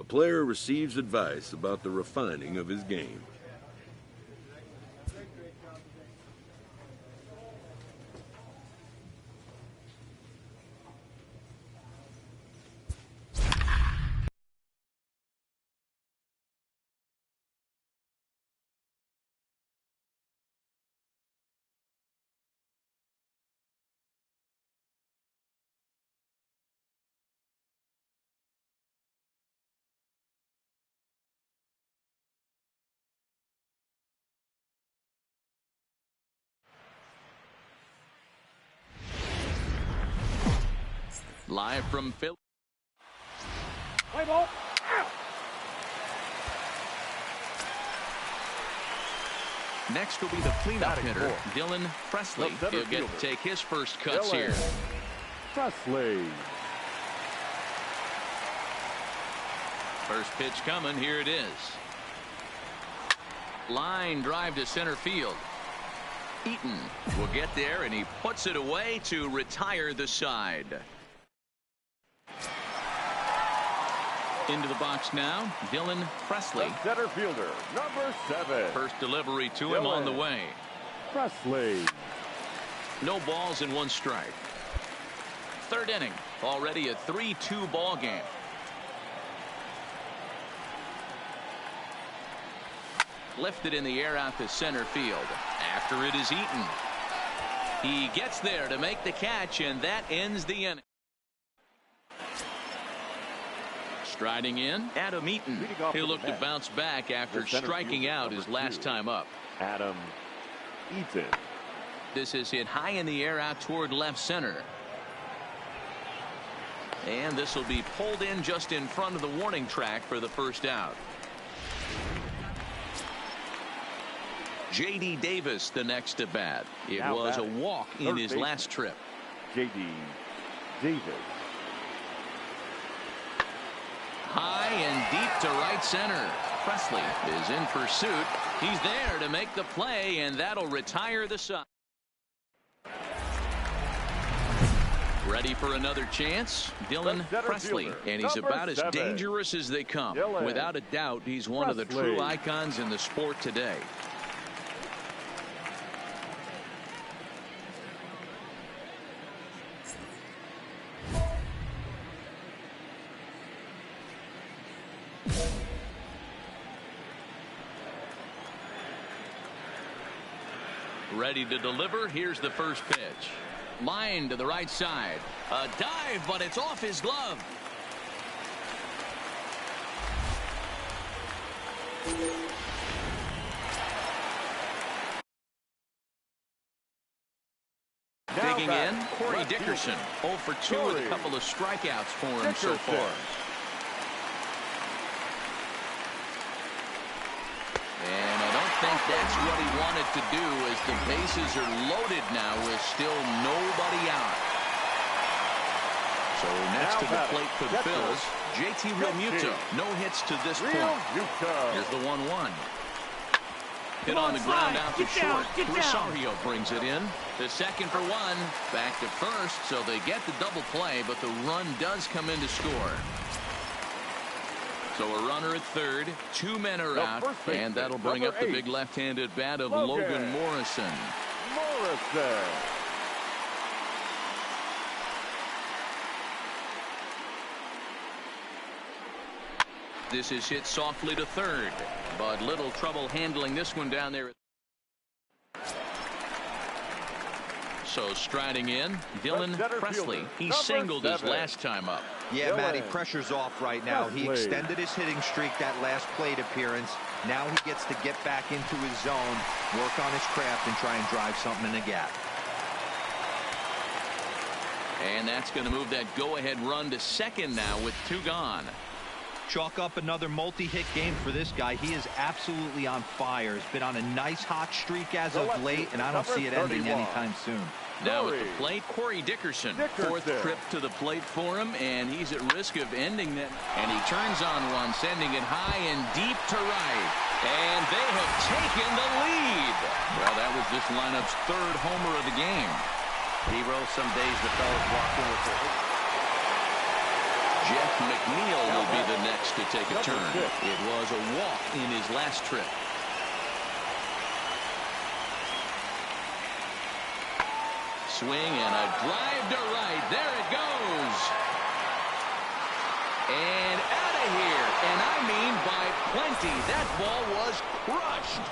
A player receives advice about the refining of his game. Live from Philly. Play ball. Next will be the cleanup hitter, Dylan Presley. He'll get to take his first cuts here. Presley. First pitch coming. Here it is. Line drive to center field. Eaton will get there, and he puts it away to retire the side. Into the box now, Dylan Presley. The center fielder, number 7. First delivery to him on the way. Presley. No balls and 1 strike. Third inning, already a 3-2 ball game. Lifted in the air out to center field. After it is Eaton. He gets there to make the catch, and that ends the inning. Striding in, Adam Eaton. He'll look to bounce back after striking out his last time up. Adam Eaton. This is hit high in the air out toward left center. And this will be pulled in just in front of the warning track for the first out. J.D. Davis the next at bat. It was a walk in his last trip. J.D. Davis. High and deep to right center. Presley is in pursuit. He's there to make the play, and that'll retire the side. Ready for another chance? Dylan Presley, and he's about as dangerous as they come. Without a doubt, he's one of the true icons in the sport today. Ready to deliver. Here's the first pitch. Line to the right side. A dive, but it's off his glove. Digging in, Corey Dickerson. 0 for 2 with a couple of strikeouts for him so far. And I don't think that's what he wanted to do, as the bases are loaded now with still nobody out. So next to the plate for the Phils, JT Realmuto. No hits to this point. Here's the 1-1. Hit on the ground out to short. Rosario brings it in. The second for 1. Back to first, so they get the double play, but the run does come in to score. So a runner at third, 2 men are out, and that'll bring up the big left-handed bat of Logan Morrison. This is hit softly to third, but little trouble handling this one down there. So striding in, Dylan Presley. He singled his last time up. Yeah, Matty, pressure's off right now. He extended his hitting streak that last plate appearance. Now he gets to get back into his zone, work on his craft, and try and drive something in the gap. And that's going to move that go-ahead run to second now with 2 gone. Chalk up another multi-hit game for this guy. He is absolutely on fire. He's been on a nice hot streak as of late, and I don't see it ending anytime soon. Now at the plate, Corey Dickerson. 4th trip to the plate for him, and he's at risk of ending that. And he turns on one, sending it high and deep to right. And they have taken the lead. Well, that was this lineup's 3rd homer of the game. Hero, some days the fellas walk in with the... Jeff McNeil will be the next to take a turn. It was a walk in his last trip. Swing and a drive to right. There it goes. And out of here. And I mean by plenty. That ball was crushed.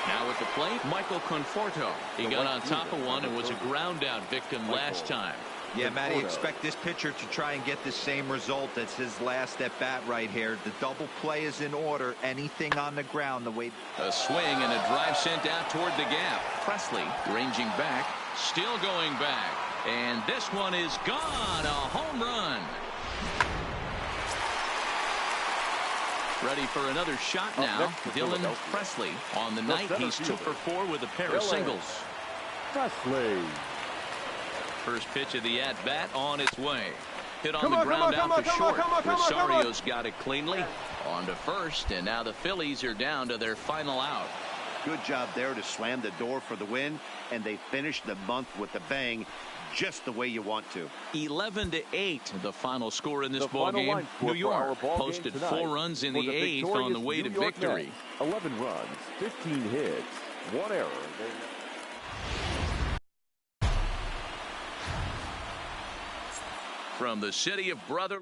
Now at the plate, Michael Conforto. He got on top of one and was a ground out victim last time. Yeah, Matty, expect this pitcher to try and get the same result as his last at bat right here. The double play is in order. Anything on the ground, the way. A swing and a drive sent out toward the gap. Presley ranging back, still going back. And this one is gone. A home run. Ready for another shot now. Dylan Presley. On the night, he's 2 for 4 with a pair of singles. Presley. First pitch of the at-bat on its way. Hit on the ground out to short. Rosario's got it cleanly. On to first, and now the Phillies are down to their final out. Good job there to slam the door for the win, and they finished the month with a bang, just the way you want to. 11-8, the final score in this ball game. New York posted 4 runs in the 8th on the way to victory. 11 runs, 15 hits, 1 error. From the city of Brother.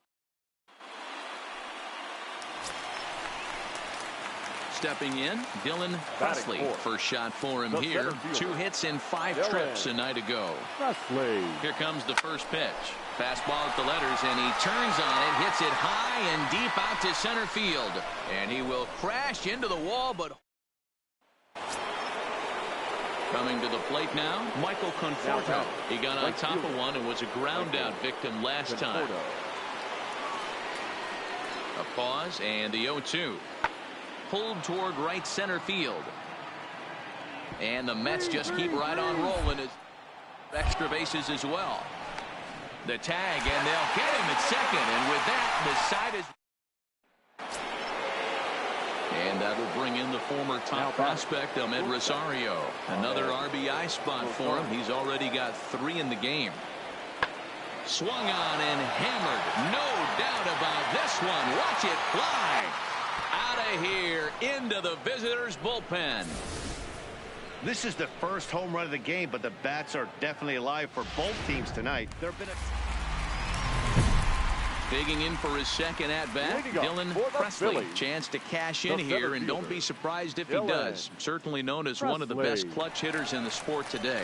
Stepping in, Dylan Presley. First shot for him here. 2 hits in 5 trips a night ago. Presley. Here comes the first pitch. Fastball at the letters, and he turns on it, hits it high and deep out to center field. And he will crash into the wall, but coming to the plate now, Michael Conforto. He got on top of one and was a ground out victim last time. A pause and the 0-2. Pulled toward right center field. And the Mets just keep right on rolling. Extra bases as well. The tag, and they'll get him at second. And with that, the side is. And that will bring in the former top prospect, Ahmed Rosario. Another RBI spot for him. He's already got 3 in the game. Swung on and hammered. No doubt about this one. Watch it fly. Out of here into the visitors' bullpen. This is the first home run of the game, but the bats are definitely alive for both teams tonight. There have been Digging in for his second at-bat, Dylan Presley. Chance to cash in here, and don't be surprised if he does. Certainly known as one of the best clutch hitters in the sport today.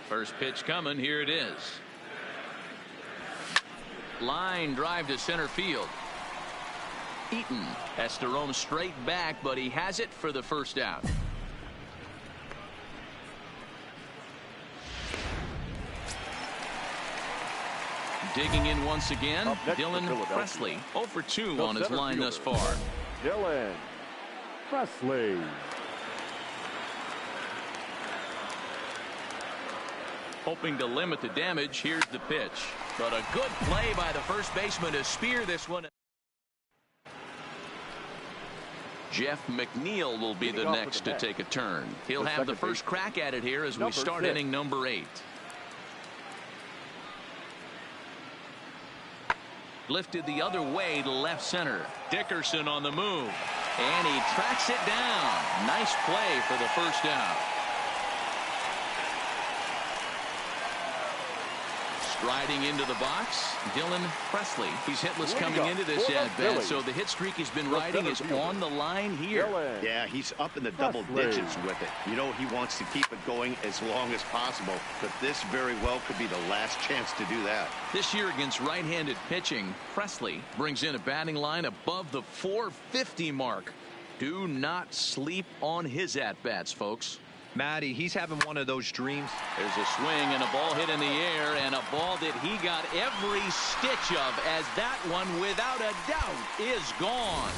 First pitch coming. Here it is. Line drive to center field. Eaton has to roam straight back, but he has it for the first out. Digging in once again, Dylan Presley. 0 for 2 on his line thus far. Dylan Presley. Hoping to limit the damage. Here's the pitch. But a good play by the first baseman to spear this one. Jeff McNeil will be the next to take a turn. He'll have the first crack at it here as we start inning number 8. Lifted the other way to left center. Dickerson on the move. And he tracks it down. Nice play for the first out. Striding into the box, Dylan Presley. He's hitless coming into this at-bat, so the hit streak he's been riding is on the line here. Yeah, he's up in the double digits with it. You know, he wants to keep it going as long as possible, but this very well could be the last chance to do that. This year against right-handed pitching, Presley brings in a batting line above the 450 mark. Do not sleep on his at-bats, folks. Matty, he's having one of those dreams. There's a swing and a ball hit in the air, and a ball that he got every stitch of, as that one, without a doubt, is gone.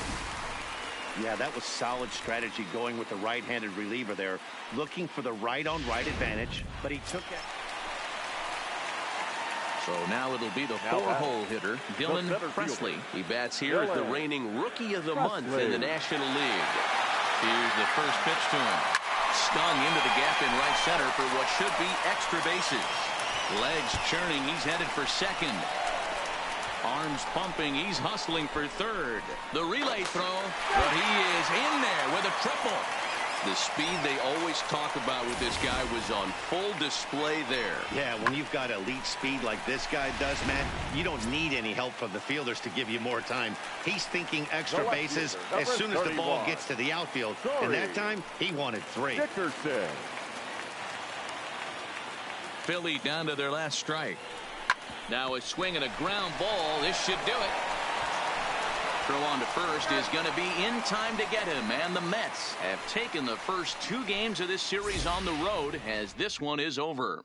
Yeah, that was solid strategy going with the right-handed reliever there, looking for the right-on-right advantage, but he took it. So now it'll be the four-hole hitter, Dylan Presley. He bats here as the reigning Rookie of the Month in the National League. Here's the first pitch to him. Stung into the gap in right center for what should be extra bases. Legs churning, he's headed for second. Arms pumping, he's hustling for third. The relay throw, but he is in there with a triple. The speed they always talk about with this guy was on full display there. Yeah, when you've got elite speed like this guy does, man, you don't need any help from the fielders to give you more time. He's thinking extra bases as soon as the ball gets to the outfield. And that time, he wanted 3. Dickerson. Philly down to their last strike. Now a swing and a ground ball. This should do it. Throw on to first is going to be in time to get him. And the Mets have taken the first 2 games of this series on the road as this one is over.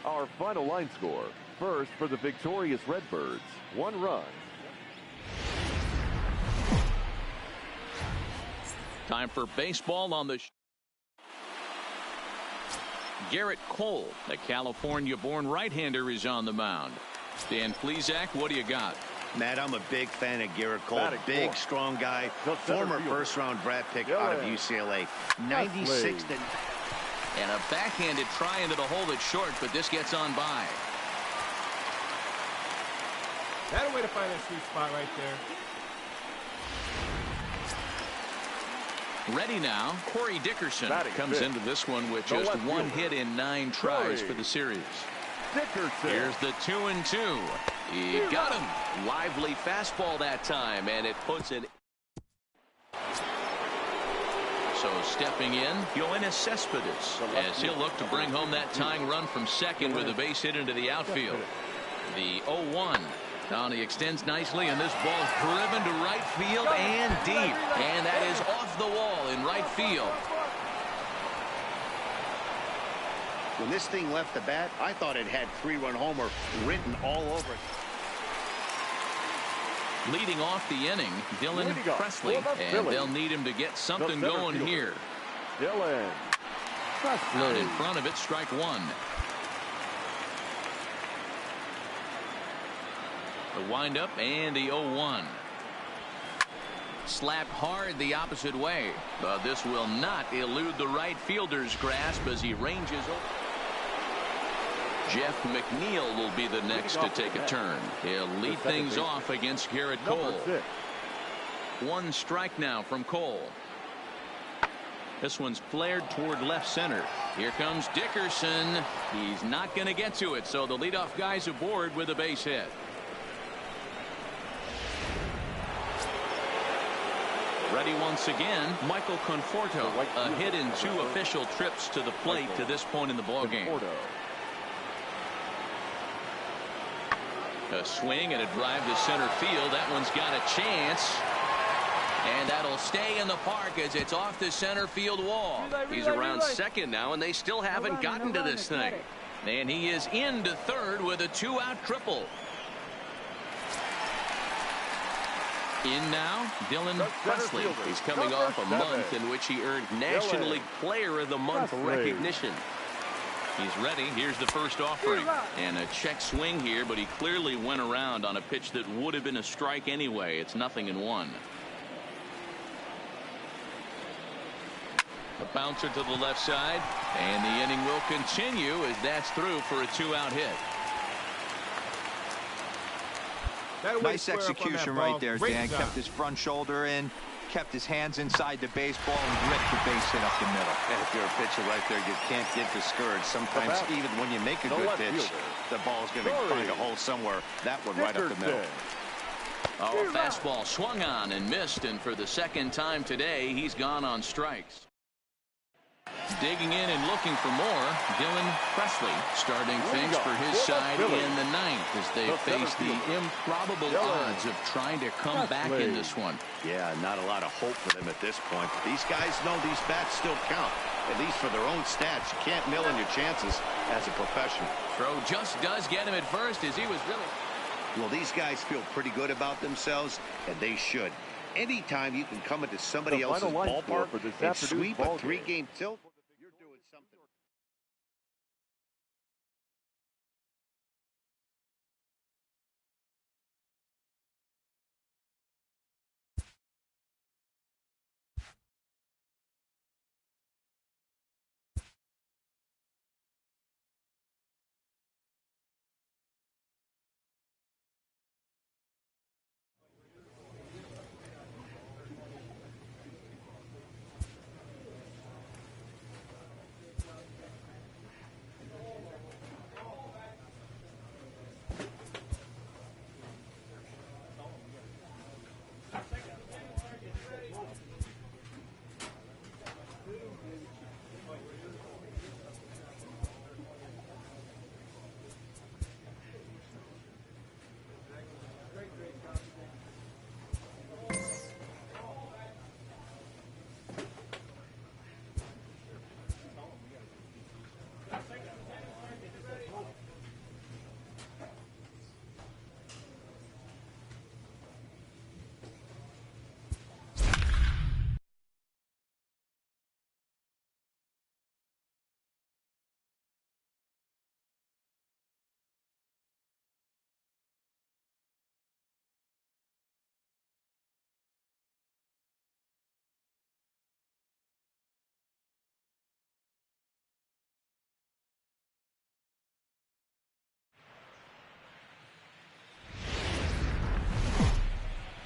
Our final line score. First for the victorious Redbirds, 1 run. Time for baseball on the Garrett Cole, the California-born right-hander, is on the mound. Dan Plesac, what do you got? Matt, I'm a big fan of Garrett Cole. Big, strong guy. Former first-round draft pick out of UCLA. 96 to... And a backhanded try into the hole that's short, but this gets on by. That a way to find that sweet spot right there. Ready now, Corey Dickerson comes into this one with just 1 hit in 9 tries for the series. Dickerson. Here's the 2-2. He got him. Lively fastball that time, and it puts it. So stepping in, Yoenis Cespedes, as he'll look to bring home that tying run from second with a base hit into the outfield. The 0-1. Now he extends nicely, and this ball is driven to right field and deep. And that is off the wall in right field. When this thing left the bat, I thought it had 3-run homer written all over it. Leading off the inning, Dylan Presley, and they'll need him to get something going here. Dylan Presley. Out in front of it, strike 1. The windup and the 0-1. Slapped hard the opposite way, but this will not elude the right fielder's grasp as he ranges over. Jeff McNeil will be the next to take a turn. He'll lead things off against Garrett Cole. 1 strike now from Cole. This one's flared toward left center. Here comes Dickerson. He's not going to get to it, so the leadoff guy's aboard with a base hit. Ready once again, Michael Conforto, a hit in 2 official trips to the plate to this point in the ballgame. A swing and a drive to center field. That one's got a chance. And that'll stay in the park as it's off the center field wall. He's around second now, and they still haven't gotten to this thing. And he is into third with a 2-out triple. In now, Dylan Presley. He's coming off a month in which he earned National League Player of the Month recognition. He's ready. Here's the first offering. And a check swing here, but he clearly went around on a pitch that would have been a strike anyway. It's 0-1. A bouncer to the left side, and the inning will continue as that's through for a 2-out hit. Nice execution right there, Dan. Kept his front shoulder in, kept his hands inside the baseball, and ripped the base hit up the middle. And if you're a pitcher right there, you can't get discouraged. Sometimes even when you make a good pitch, the ball's going to find a hole somewhere. That one right up the middle. Oh, a fastball swung on and missed, and for the second time today, he's gone on strikes. Digging in and looking for more, Dylan Presley starting things for his side in the ninth as they face the improbable odds of trying to come back in this one. Yeah, not a lot of hope for them at this point. But these guys know these bats still count, at least for their own stats. You can't mill in your chances as a professional. Throw just does get him at first as he was really... Well, these guys feel pretty good about themselves, and they should. Anytime you can come into somebody else's ballpark and sweep a three-game tilt, you're doing something.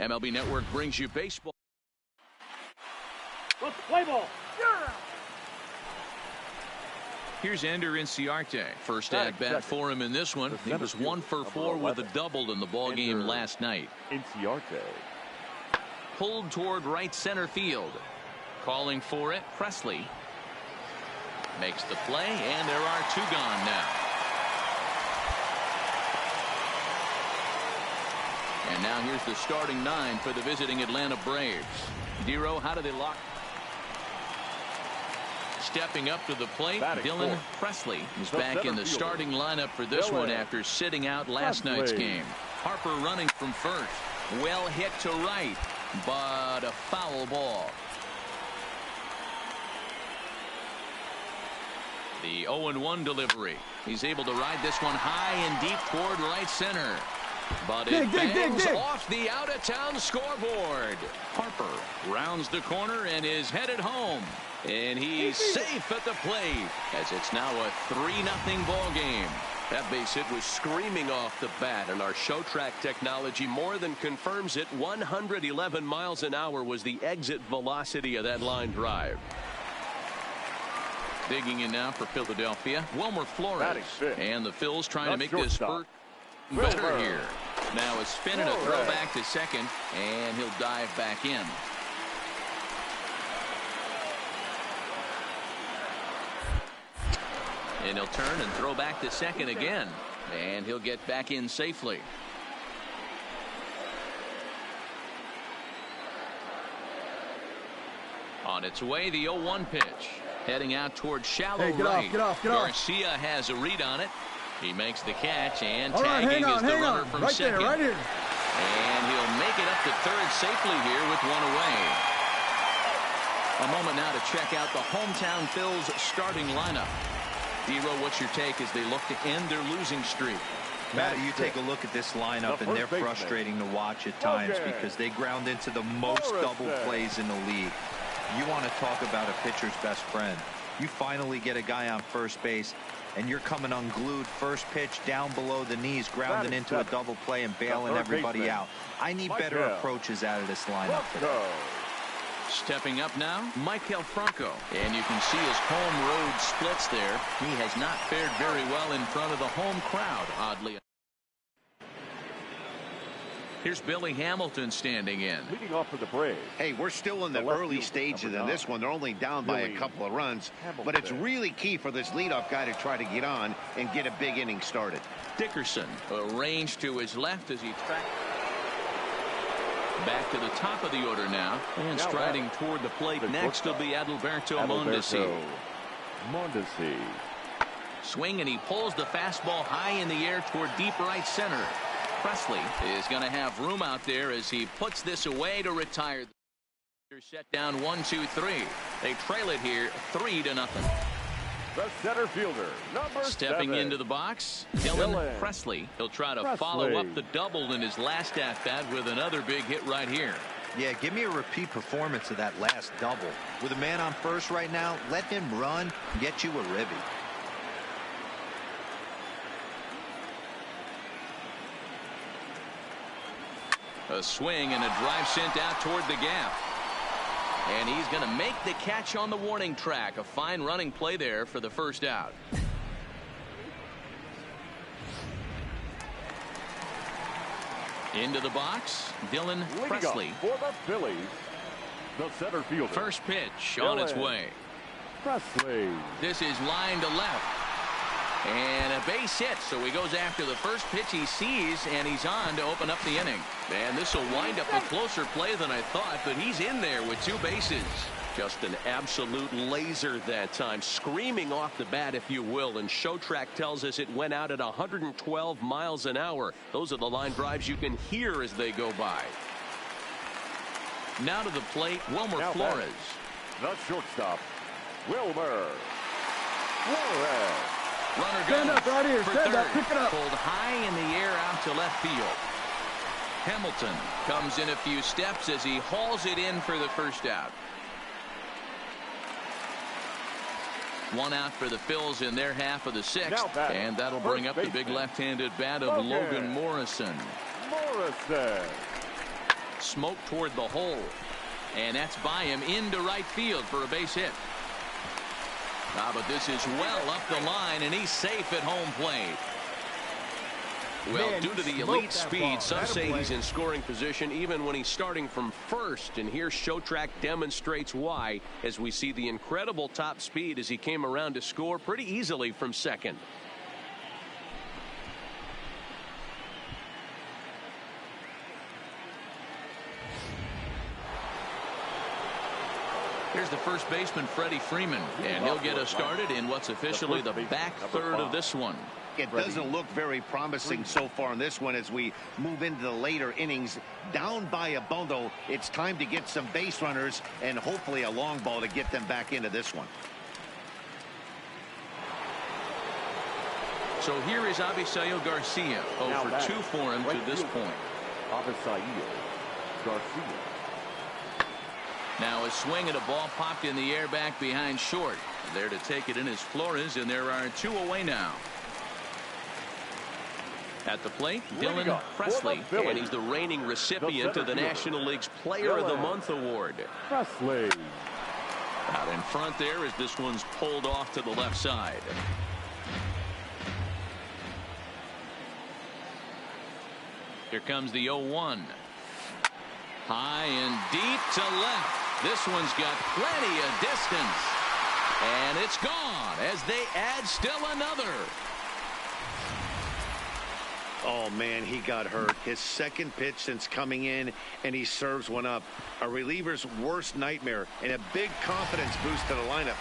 MLB Network brings you baseball. Let's play ball. Here's Ender Inciarte. First at bat for him in this one. He was 1 for 4 with a double in the ball game last night. Inciarte. Pulled toward right center field. Calling for it, Presley. Makes the play, and there are 2 gone now. And now here's the starting 9 for the visiting Atlanta Braves. Dero, how do they lock? Stepping up to the plate, Dylan Presley is back in the starting lineup for this one after sitting out last night's game. Harper running from first. Well hit to right, but a foul ball. The 0-1 delivery. He's able to ride this one high and deep toward right center. But it bangs off the out-of-town scoreboard. Harper rounds the corner and is headed home. And he's safe at the plate as it's now a 3-0 ball game. That base hit was screaming off the bat, and our show track technology more than confirms it. 111 miles an hour was the exit velocity of that line drive. Digging in now for Philadelphia, Wilmer Flores. And the Phils trying to make this spurt better here. Now a spin and a throw back to second, and he'll dive back in. And he'll turn and throw back to second again, and he'll get back in safely. On its way, the 0-1 pitch. Heading out towards shallow right. Get off. Garcia has a read on it. He makes the catch, and tagging is the runner from second. Right here. And he'll make it up to third safely here with one away. A moment now to check out the hometown Phils starting lineup. Dero, what's your take as they look to end their losing streak? Matt, you take a look at this lineup, and they're frustrating to watch at times because they ground into the most double plays in the league. You want to talk about a pitcher's best friend. You finally get a guy on first base, and you're coming unglued. First pitch down below the knees, grounding into a double play and bailing everybody out. I need better approaches out of this lineup today. Stepping up now, Maikel Franco. And you can see his home road splits there. He has not fared very well in front of the home crowd, oddly. Here's Billy Hamilton standing in. Leading off for the Braves. Hey, we're still in the early stages in this one. They're only down by a couple of runs, but it's really key for this leadoff guy to try to get on and get a big inning started. Dickerson arranged to his left as he tracks. Back to the top of the order now, and striding toward the plate next will be Adalberto Mondesi. Swing, and he pulls the fastball high in the air toward deep right center. Presley is going to have room out there as he puts this away to retire. They're set down 1-2-3. They trail it here 3-0. The center fielder, number Stepping 7. into the box, Dylan Presley. He'll try to follow up the double in his last at-bat with another big hit right here. Yeah, give me a repeat performance of that last double. With a man on first right now, let him run, get you a ribby. A swing and a drive sent out toward the gap. And he's going to make the catch on the warning track. A fine running play there for the first out. Into the box, Dylan Presley. For the Phillies, the center fielder. First pitch on its way. Presley. This is line to left. And a base hit, so he goes after the first pitch he sees, and he's on to open up the inning. And this will wind up a closer play than I thought, but he's in there with 2 bases. Just an absolute laser that time, screaming off the bat, if you will, and Showtrack tells us it went out at 112 miles an hour. Those are the line drives you can hear as they go by. Now to the plate, Wilmer Flores. The shortstop, Wilmer Flores. Runner Stand goes up right here. for Stand third. up. Pick it up. Pulled high in the air out to left field. Hamilton comes in a few steps as he hauls it in for the first out. 1 out for the Phils in their half of the 6th, and that'll bring up the big left-handed bat of Logan Morrison. Smoke toward the hole, and that's by him into right field for a base hit. But this is well up the line, and he's safe at home plate. Well, due to the elite speed, some say he's in scoring position even when he's starting from first. And here Showtrack demonstrates why, as we see the incredible top speed as he came around to score pretty easily from second. Here's the first baseman, Freddie Freeman, and he'll get us started in what's officially the back third of this one. It doesn't look very promising so far in this one as we move into the later innings. Down by a bundle, it's time to get some base runners and hopefully a long ball to get them back into this one. So here is Avisail Garcia, 0 for 2 for him to this point. Avisail Garcia. Now a swing and a ball popped in the air back behind short. There to take it in is Flores, and there are 2 away now. At the plate, Dylan Presley, and he's the reigning recipient of the National League's Player of the Month award. Presley. Out in front there as this one's pulled off to the left side. Here comes the 0-1. High and deep to left. This one's got plenty of distance. And it's gone as they add still another. Oh, man, he got hurt. His second pitch since coming in, and he serves one up. A reliever's worst nightmare, and a big confidence boost to the lineup.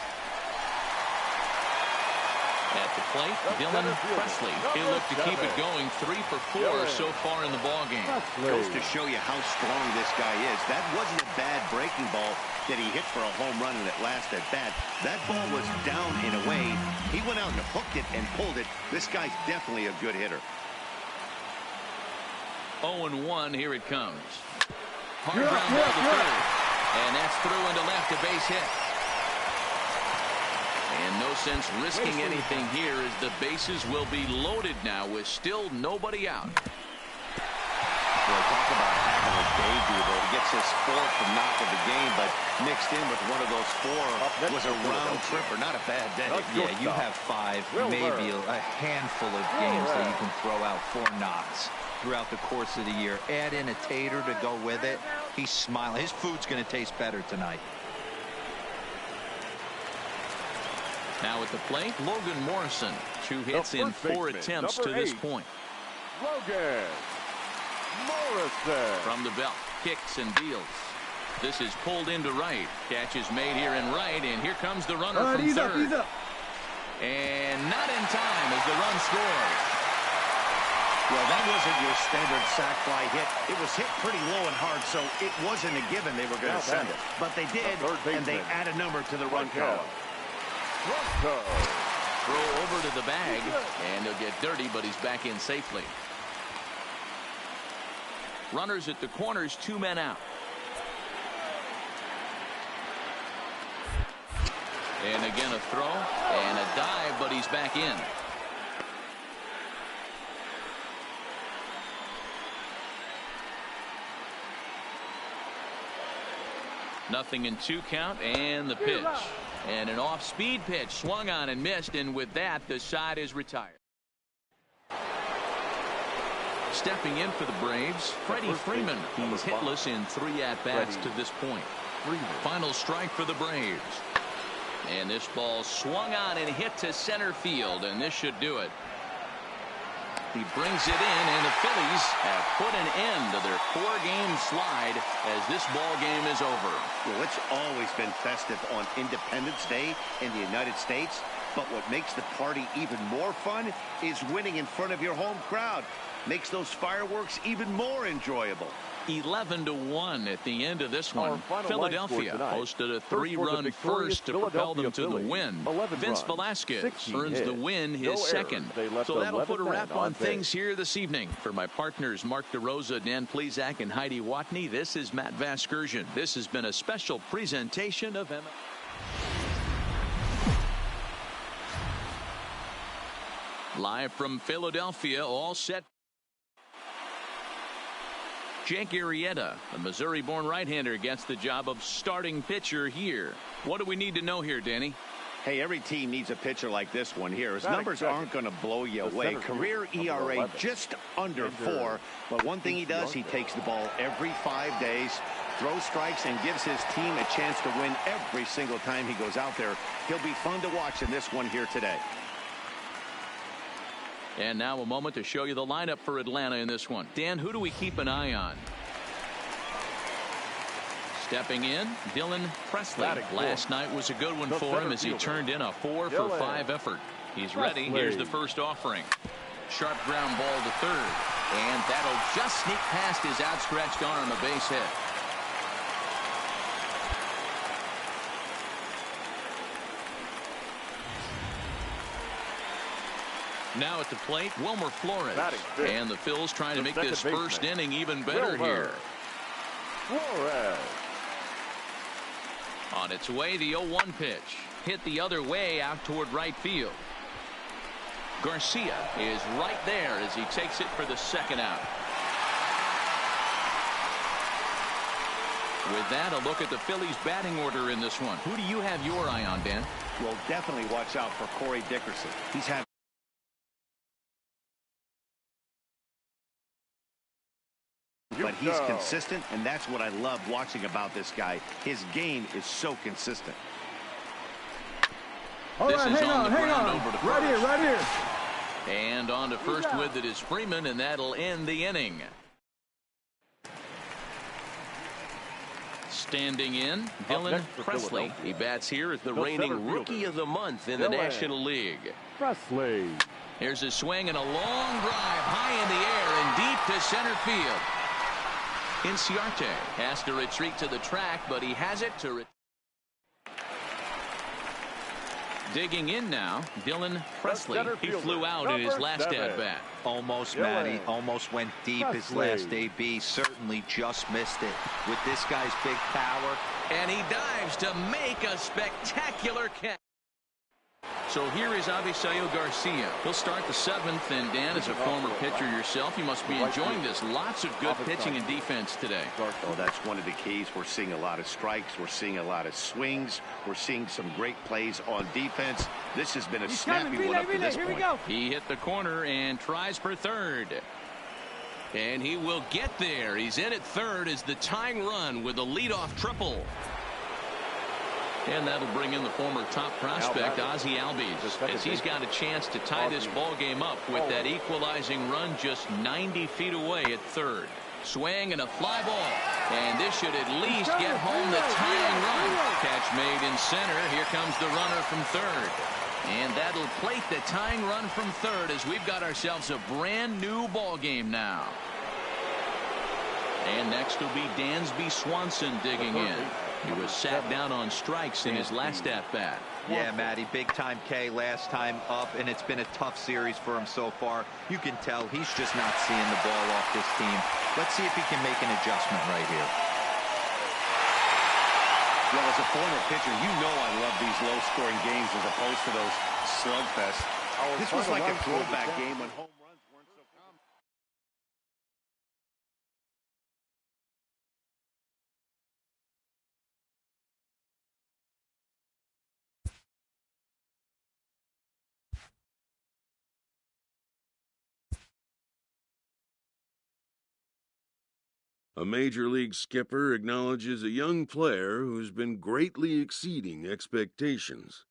At the plate, Dylan Presley. He'll look to keep it going. 3 for 4 so far in the ballgame. Goes to show you how strong this guy is. That wasn't a bad breaking ball that he hit for a home run in that last at bat. That ball was down and away. He went out and hooked it and pulled it. This guy's definitely a good hitter. 0-1, here it comes. Hard ground ball to third. And that's through into left, a base hit. And no sense risking anything here as the bases will be loaded now with still nobody out. Well, talk about having a debut, though. He gets his 4th knock of the game, but mixed in with one of those 4 was a round tripper. Not a bad day. Yeah, you have 5, maybe a handful of games that you can throw out 4 knocks. throughout the course of the year. Add in a tater to go with it. He's smiling. His food's going to taste better tonight. Now at the plate, Logan Morrison. 2 hits in 4 attempts to this point. Logan Morrison. From the belt, kicks and deals. This is pulled into right. Catch is made here in right, and here comes the runner from third. He's up. And not in time as the run scores. Well, that wasn't your standard sac fly hit. It was hit pretty low and hard, so it wasn't a given they were going to send it. But they did, and they add a number to the run column. Throw over to the bag, and he'll get dirty, but he's back in safely. Runners at the corners, 2 men out. And again a throw and a dive, but he's back in. Nothing in 2 count, and the pitch. And an off-speed pitch swung on and missed, and with that the side is retired. Stepping in for the Braves, Freddie Freeman. He's hitless in 3 at-bats to this point. Final strike for the Braves. And this ball swung on and hit to center field, and this should do it. He brings it in, and the Phillies have put an end to their 4-game slide as this ball game is over. Well, it's always been festive on Independence Day in the United States, but what makes the party even more fun is winning in front of your home crowd. Makes those fireworks even more enjoyable. 11-1 at the end of this one. Philadelphia posted a 3-run first to propel them to the win. Vince Velasquez earns the win, his second. So that'll put a wrap on things here this evening. For my partners Mark DeRosa, Dan Plesac, and Heidi Watney, this is Matt Vasgersian. This has been a special presentation of MLB. Live from Philadelphia, all set. Jake Arrieta, the Missouri-born right-hander, gets the job of starting pitcher here. What do we need to know here, Danny? Hey, every team needs a pitcher like this one here. His numbers aren't going to blow you away. Career ERA just under 4. But one thing he does, he takes the ball every 5 days, throws strikes, and gives his team a chance to win every single time he goes out there. He'll be fun to watch in this one here today. And now a moment to show you the lineup for Atlanta in this one. Dan, who do we keep an eye on? Stepping in, Dylan Presley. Last night was a good one for him as he turned in a 4-for-5 effort. He's ready. Here's the first offering. Sharp ground ball to third. And that'll just sneak past his outstretched arm, a base hit. Now at the plate, Wilmer Flores. And the Phils trying to make this first inning even better here. Flores. On its way, the 0-1 pitch. Hit the other way out toward right field. Garcia is right there as he takes it for the second out. With that, a look at the Phillies batting order in this one. Who do you have your eye on, Dan? Well, definitely watch out for Corey Dickerson. He's having but he's consistent, and that's what I love watching about this guy. His game is so consistent. This is on the ground over to first. Right here. And on to first with it is Freeman, and that'll end the inning. Standing in, Dylan Presley. He bats here as the reigning Rookie of the Month in the National League. Presley. Here's a swing and a long drive high in the air and deep to center field. Inciarte has to retreat to the track, but he has it to digging in now, Dylan Presley. He flew out in his last at-bat. Almost, Matty. Almost went deep his last AB. Certainly just missed it. With this guy's big power. And he dives to make a spectacular catch. So here is Avisail Garcia. He'll start the 7th, and Dan, as a former pitcher yourself, you must be enjoying this. Lots of good pitching and defense today. Oh, that's one of the keys. We're seeing a lot of strikes. We're seeing a lot of swings. We're seeing some great plays on defense. This has been a snappy one up to this point. He hit the corner and tries for third. And he will get there. He's in at third as the tying run with a leadoff triple. And that'll bring in the former top prospect, Ozzie Albies, as he's got a chance to tie this ball game up with that equalizing run just 90 feet away at third. Swing and a fly ball. And this should at least get home the tying run. Catch made in center. Here comes the runner from third. And that'll plate the tying run from third as we've got ourselves a brand new ball game now. And next will be Dansby Swanson digging in. He was sat down on strikes in his last at-bat. Yeah, Matty, big-time K last time up, and it's been a tough series for him so far. You can tell he's just not seeing the ball off this team. Let's see if he can make an adjustment right here. Well, as a former pitcher, you know I love these low-scoring games as opposed to those slugfests. This was like a throwback game when home runs weren't so common. A major league skipper acknowledges a young player who's been greatly exceeding expectations.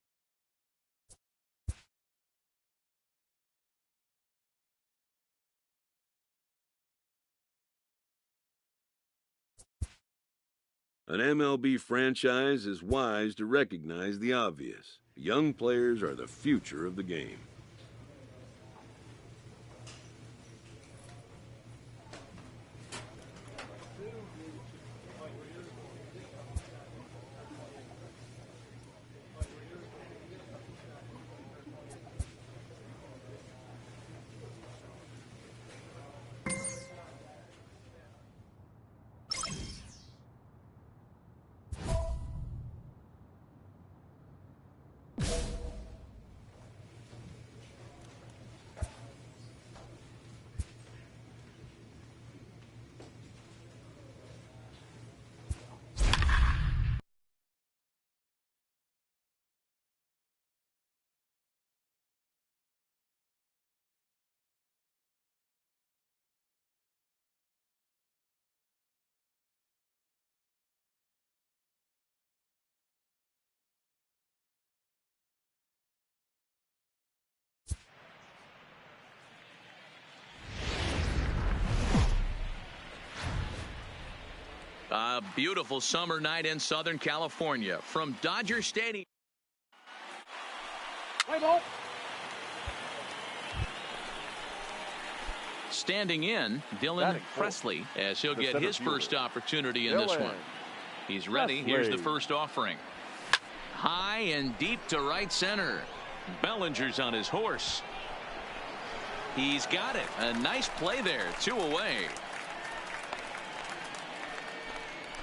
An MLB franchise is wise to recognize the obvious. Young players are the future of the game. A beautiful summer night in Southern California from Dodger Stadium. Standing in, Dylan Presley, as he'll get his first opportunity in this one. He's ready. Here's the first offering. High and deep to right center. Bellinger's on his horse. He's got it. A nice play there. 2 away.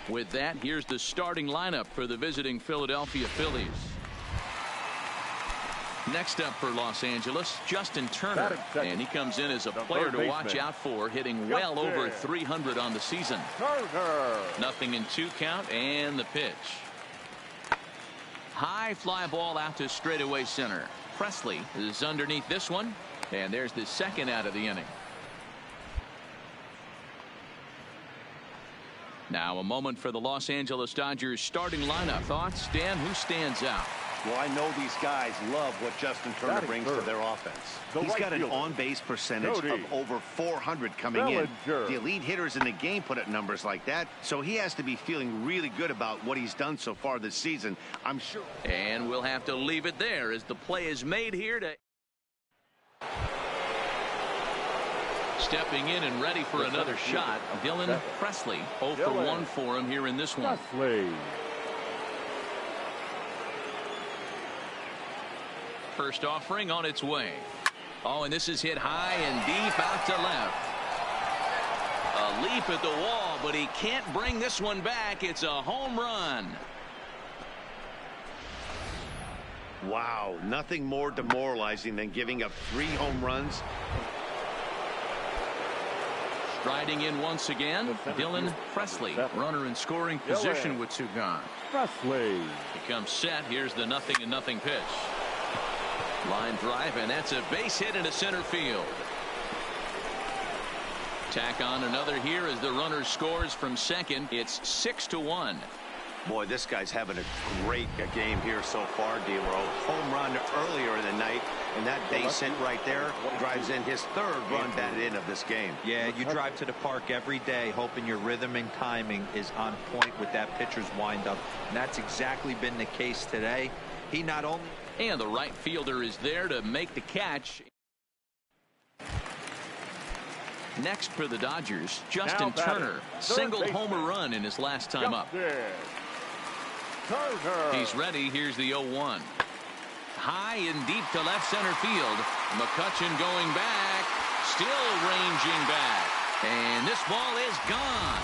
With that, here's the starting lineup for the visiting Philadelphia Phillies. Next up for Los Angeles, Justin Turner. And he comes in as a player to watch out for, hitting well over 300 on the season. Nothing in 2 count, and the pitch. High fly ball out to straightaway center. Presley is underneath this one, and there's the second out of the inning. Now a moment for the Los Angeles Dodgers starting lineup. Thoughts, Dan? Who stands out? Well, I know these guys love what Justin Turner brings to their offense. He's got an on-base percentage of over 400 coming in. The elite hitters in the game put up numbers like that, so he has to be feeling really good about what he's done so far this season, I'm sure. And we'll have to leave it there as the play is made here to... Stepping in and ready for another shot, Dylan Presley. 0 for 1 for him here in this one. First offering on its way. Oh, and this is hit high and deep out to left. A leap at the wall, but he can't bring this one back. It's a home run. Wow, nothing more demoralizing than giving up 3 home runs. Striding in once again, Dylan Presley, runner in scoring position with 2 gone. Presley. He comes set. Here's the 0-0 pitch. Line drive, and that's a base hit into center field. Tack on another here as the runner scores from second. It's 6-1. Boy, this guy's having a great game here so far, D-Row. Home run earlier in the night, and that base hit right there drives in his third run batted in of this game. Yeah, you drive to the park every day hoping your rhythm and timing is on point with that pitcher's windup, and that's exactly been the case today. He not only... And the right fielder is there to make the catch. Next for the Dodgers, Justin Turner singled homer run in his last time up. He's ready. Here's the 0-1. High and deep to left center field. McCutchen going back. Still ranging back. And this ball is gone.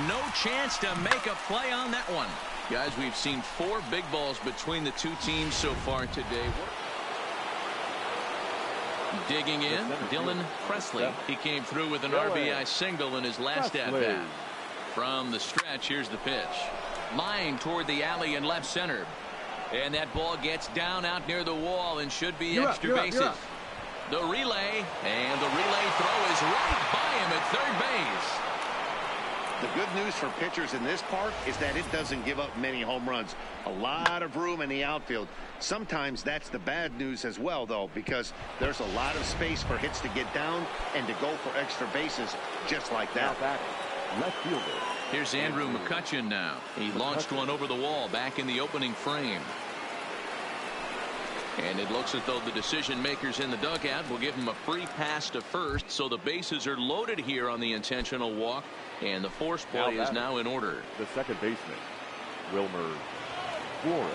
No chance to make a play on that one. Guys, we've seen 4 big balls between the two teams so far today. Digging in, Dylan Presley. He came through with an RBI single in his last at-bat. From the stretch, here's the pitch. Lying toward the alley in left center. And that ball gets down out near the wall and should be extra bases. The relay, and the relay throw is right by him at third base. The good news for pitchers in this park is that it doesn't give up many home runs. A lot of room in the outfield. Sometimes that's the bad news as well, though, because there's a lot of space for hits to get down and to go for extra bases just like that. Left fielder. Here's Andrew McCutchen now. He launched one over the wall back in the opening frame. And it looks as though the decision makers in the dugout will give him a free pass to first, so the bases are loaded here on the intentional walk, and the force play is now in order. The second baseman, Wilmer Flores.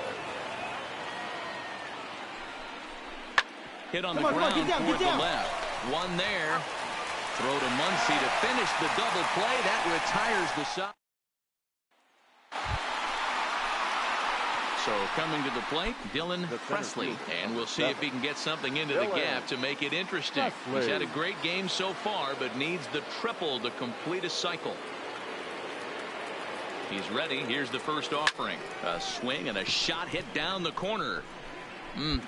Hit on the ground toward the left. One there. Throw to Muncy to finish the double play. That retires the side. So coming to the plate, Dylan Presley, and we'll see if he can get something into the gap to make it interesting. He's had a great game so far, but needs the triple to complete a cycle. He's ready. Here's the first offering. A swing and a shot hit down the corner.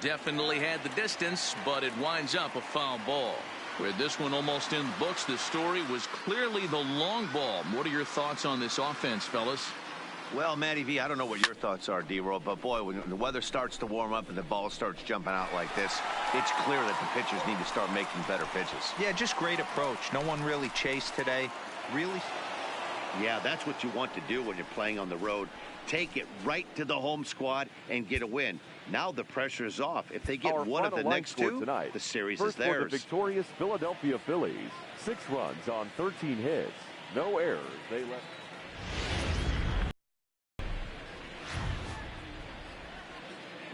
Definitely had the distance, but it winds up a foul ball. With this one almost in the books, the story was clearly the long ball. What are your thoughts on this offense, fellas? Well, Matty V, I don't know what your thoughts are, D-Roll, but boy, when the weather starts to warm up and the ball starts jumping out like this, it's clear that the pitchers need to start making better pitches. Yeah, just great approach. No one really chased today. Really? Yeah, that's what you want to do when you're playing on the road. Take it right to the home squad and get a win. Now the pressure is off. If they get one of the next two, tonight, the series first is theirs. For the victorious Philadelphia Phillies, 6 runs on 13 hits, no errors. They left.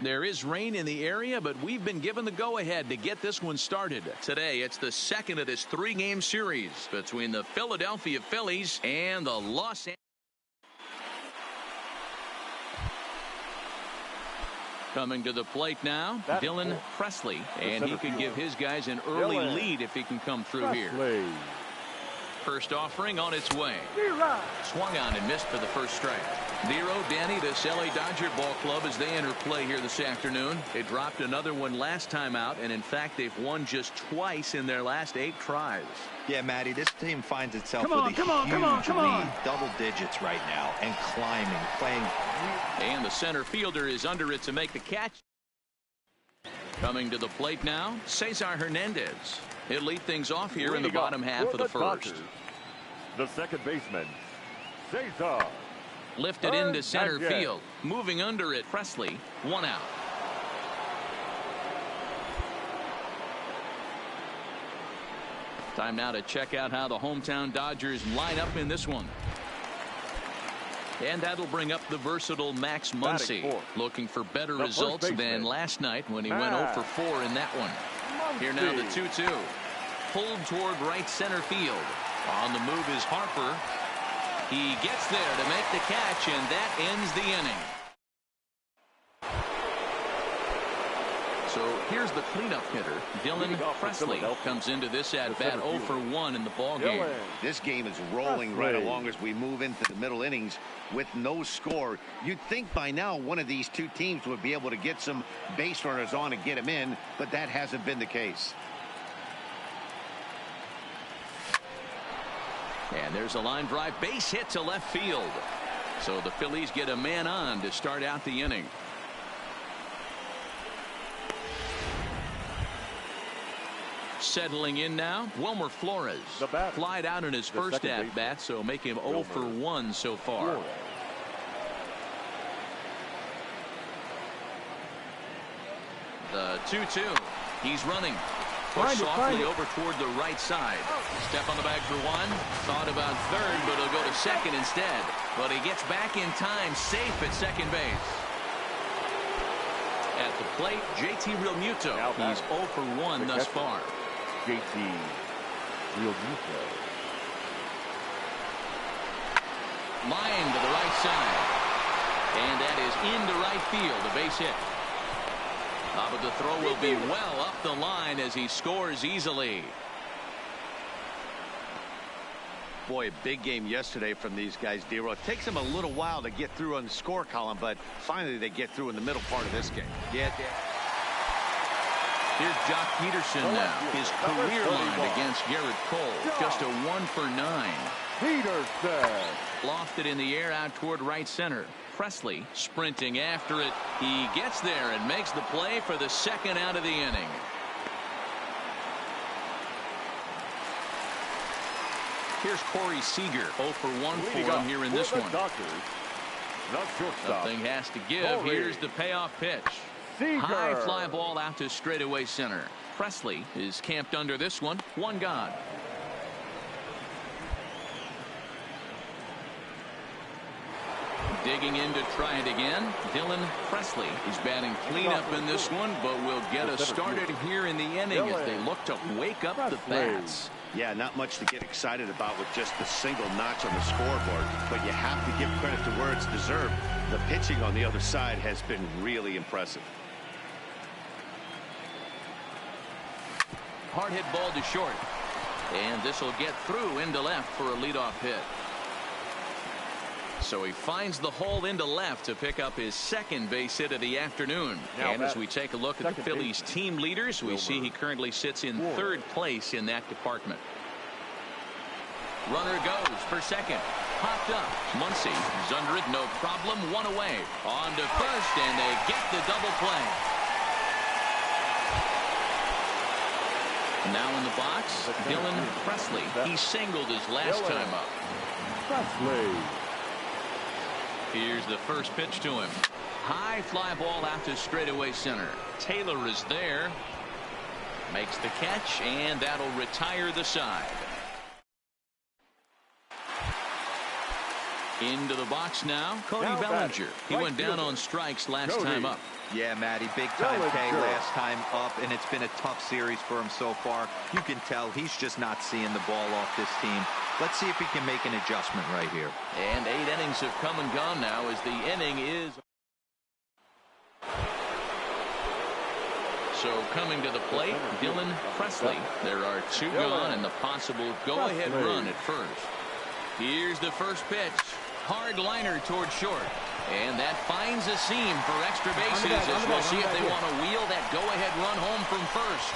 There is rain in the area, but we've been given the go-ahead to get this one started. Today, it's the second of this 3-game series between the Philadelphia Phillies and the Los Angeles. Coming to the plate now, Dylan Presley, and he could give his guys an early lead if he can come through here. First offering on its way. Swung on and missed for the first strike. 0, Danny, this LA Dodger ball club as they enter play here this afternoon. They dropped another one last time out, and in fact, they've won just twice in their last 8 tries. Yeah, Matty, this team finds itself with a huge lead, double digits right now, and climbing, playing. And the center fielder is under it to make the catch. Coming to the plate now, Cesar Hernandez. He'll lead things off here in the bottom half of the first. The second baseman, Cesar. Lifted into center field. Moving under it, Presley. 1 out. Time now to check out how the hometown Dodgers line up in this one. And that'll bring up the versatile Max Muncy, looking for better results than last night when he went 0 for 4 in that one. Here now the 2-2. Pulled toward right center field. On the move is Harper. He gets there to make the catch, and that ends the inning. So here's the cleanup hitter. Dylan Presley comes into this at-bat 0 for 1 in the ballgame. This game is rolling right along as we move into the middle innings with no score. You'd think by now one of these two teams would be able to get some base runners on and get them in, but that hasn't been the case. And there's a line drive base hit to left field. So the Phillies get a man on to start out the inning. Settling in now, Wilmer Flores. Flied out in his first at bat, so make him 0 for 1 so far. The 2-2. He's running. Push softly over toward the right side. Step on the bag for one. Thought about third, but he'll go to second instead. But he gets back in time, safe at second base. At the plate, JT Realmuto. He's 0 for 1 thus far. JT Realmuto. Line to the right side. And that is into right field, a base hit. But the throw will be well up the line as he scores easily. Boy, a big game yesterday from these guys, D-Row. It takes them a little while to get through on the score column, but finally they get through in the middle part of this game. Yeah. Here's Jock Peterson now. His career line against Garrett Cole. Just a 1 for 9. Peterson. Lofted in the air out toward right center. Presley sprinting after it. He gets there and makes the play for the second out of the inning. Here's Corey Seager, 0 for 1 for him here in this one. Nothing has to give. Here's the payoff pitch. High fly ball out to straightaway center. Presley is camped under this one. One gone. Digging in to try it again. Dylan Presley is batting cleanup in this one, but will get us started here in the inning as they look to wake up the bats. Yeah, not much to get excited about with just the single notch on the scoreboard, but you have to give credit to where it's deserved. The pitching on the other side has been really impressive. Hard hit ball to short. And this will get through into left for a leadoff hit. So he finds the hole into left to pick up his second base hit of the afternoon. And as we take a look at the Phillies team leaders, we see he currently sits in third place in that department. Runner goes for second. Popped up. Muncy is under it, no problem. One away. On to first, and they get the double play. Now in the box, Dylan Presley. He singled his last time up. Presley. Here's the first pitch to him. High fly ball out to straightaway center. Taylor is there. Makes the catch, and that'll retire the side. Into the box now, Cody Bellinger. He went down on strikes last time up. Yeah, Matty, big time K last time up, and it's been a tough series for him so far. You can tell he's just not seeing the ball off this team. Let's see if he can make an adjustment right here. And 8 innings have come and gone now as the inning is. So coming to the plate, Dylan Presley. There are 2 gone and the possible go-ahead run at first. Here's the first pitch. Hard liner toward short. And that finds a seam for extra bases as we'll see if they want to wheel that go-ahead run home from first.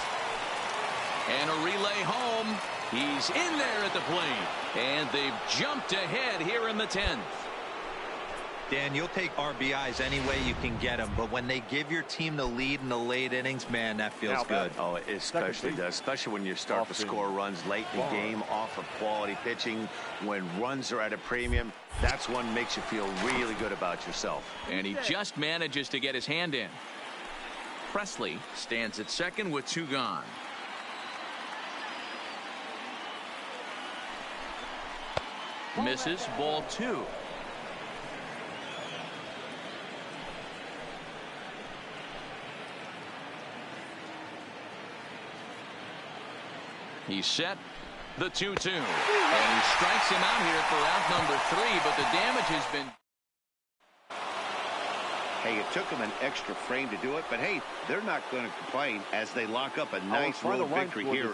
And a relay home. He's in there at the plate. And they've jumped ahead here in the 10th. Dan, you'll take RBIs any way you can get them, but when they give your team the lead in the late innings, man, that feels good. Oh, it especially does, especially when you start to score runs late in the game off of quality pitching. When runs are at a premium, that's one makes you feel really good about yourself. And he just manages to get his hand in. Presley stands at second with 2 gone. Misses, ball 2. He's set. The 2-2. And he strikes him out here for out number 3, but the damage has been. Hey, it took them an extra frame to do it, but hey, they're not going to complain as they lock up a nice road victory here.